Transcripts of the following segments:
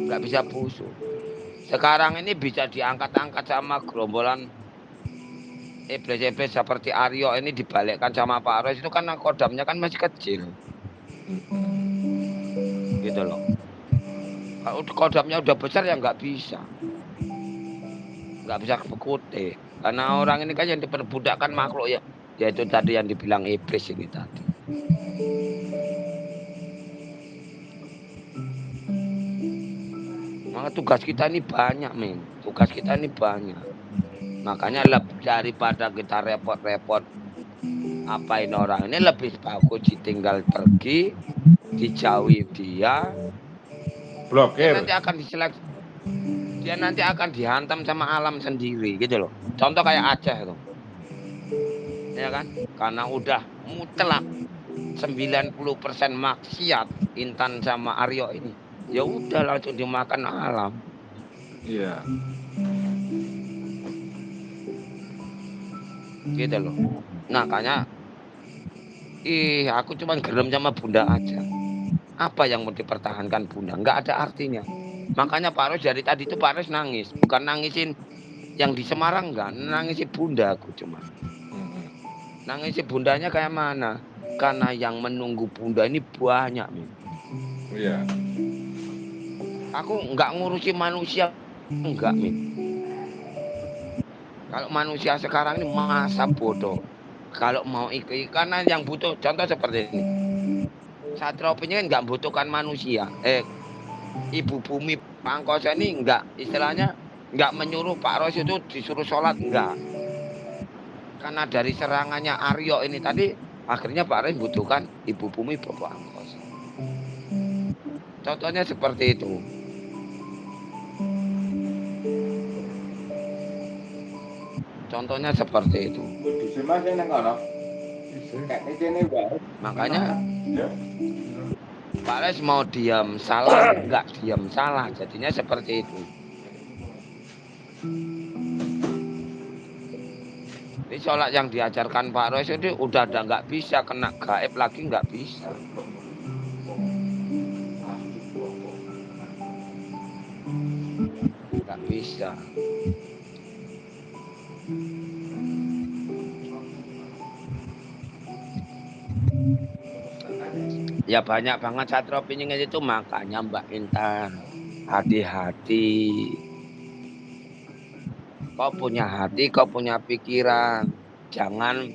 nggak bisa busuk. Sekarang ini bisa diangkat-angkat sama gerombolan iblis-iblis seperti Aryo ini, dibalikkan sama Pak Aros itu kan kodamnya kan masih kecil. Gitu loh. Kalau kodamnya udah besar ya nggak bisa kebekute. Karena orang ini kan yang diperbudakkan makhluk ya, yaitu tadi yang dibilang iblis ini tadi. Maka tugas kita ini banyak, men. Tugas kita ini banyak. Makanya daripada kita repot-repot apain orang ini, lebih bagus ditinggal pergi, dijauhi dia. Blokir. Dia nanti akan dihantam sama alam sendiri gitu loh. Contoh kayak Aceh tuh. Ya kan? Karena udah mutlak 90% maksiat Intan sama Aryo ini. Ya udah langsung dimakan alam. Iya. Gitu loh. Makanya aku cuma gerem sama Bunda aja. Apa yang mau dipertahankan Bunda? Nggak ada artinya. Makanya Pak Ros dari tadi itu Pak Ros nangis. Bukan nangisin yang di Semarang, enggak. Nangisin Bunda aku cuma. Nangisin Bundanya kayak mana? Karena yang menunggu Bunda ini banyak, men. Iya. Aku nggak ngurusi manusia, enggak, men. Kalau manusia sekarang ini masa bodoh. Kalau mau karena yang butuh, contoh seperti ini. Satropinya kan nggak butuhkan manusia. Ibu Bumi Pangkosa ini enggak, istilahnya enggak menyuruh Pak Ros itu disuruh sholat, enggak. Karena dari serangannya Aryo ini tadi, akhirnya Pak Ros butuhkan Ibu Bumi Pangkosa. Contohnya seperti itu. Contohnya seperti itu. Makanya Pak Les mau diam salah, enggak diam salah. Jadinya seperti itu. Ini sholat yang diajarkan Pak Ros itu udah nggak bisa, kena gaib lagi nggak bisa. Nggak bisa. Ya banyak banget satro piningin itu, makanya Mbak Intan hati-hati. Kau punya hati, kau punya pikiran. Jangan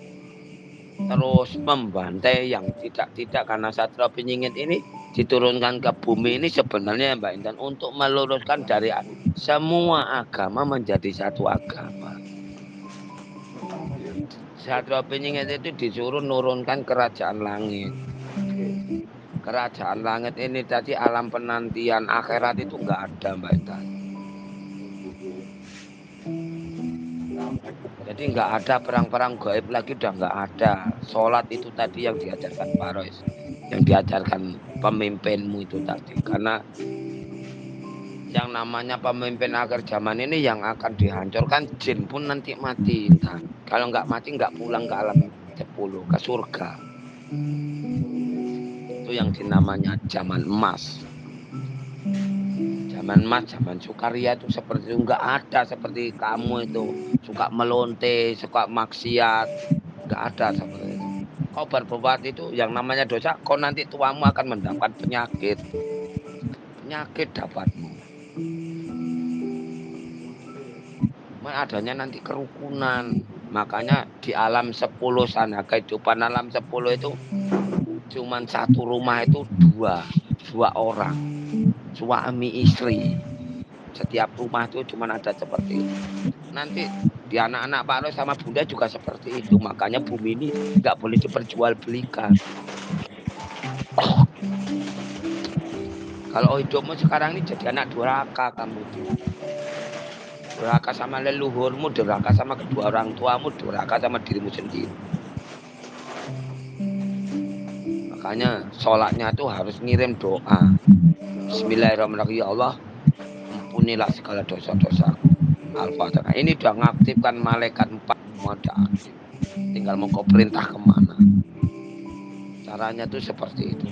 terus membantai yang tidak, karena satro piningin ini diturunkan ke bumi ini sebenarnya Mbak Intan untuk meluruskan dari semua agama menjadi satu agama. Satro piningin itu disuruh nurunkan kerajaan langit. Kerajaan langit ini tadi alam penantian akhirat itu nggak ada, Mbak Intan. Jadi nggak ada perang-perang gaib lagi, udah nggak ada. Sholat itu tadi yang diajarkan Pak Ros, yang diajarkan pemimpinmu itu tadi. Karena yang namanya pemimpin akhir zaman ini yang akan dihancurkan jin pun nanti mati, Intan. Kalau nggak mati nggak pulang ke alam 10, ke surga. Itu yang dinamanya zaman emas. Zaman emas, zaman Sukaria itu seperti itu, nggak ada seperti kamu itu suka melonte, suka maksiat, nggak ada seperti itu. Kau berbuat itu yang namanya dosa, kau nanti tuamu akan mendapat penyakit dapatmu. Adanya nanti kerukunan. Makanya di alam 10 sana, kehidupan alam 10 itu cuman satu rumah itu dua orang, suami istri. Setiap rumah itu cuma ada seperti itu. Nanti di anak-anak Pak Ros sama Bunda juga seperti itu. Makanya bumi ini nggak boleh diperjualbelikan. Kalau hidupmu sekarang ini jadi anak durhaka kamu tuh. Durhaka sama leluhurmu, durhaka sama kedua orang tuamu, durhaka sama dirimu sendiri. Makanya sholatnya tuh harus ngirim doa. Bismillahirrahmanirrahim. Ya Allah, ampunilah segala dosa-dosaku. Al-Fatihah. Ini udah ngaktifkan malaikat 4, udah aktif. Tinggal mau kau perintah kemana. Caranya tuh seperti itu.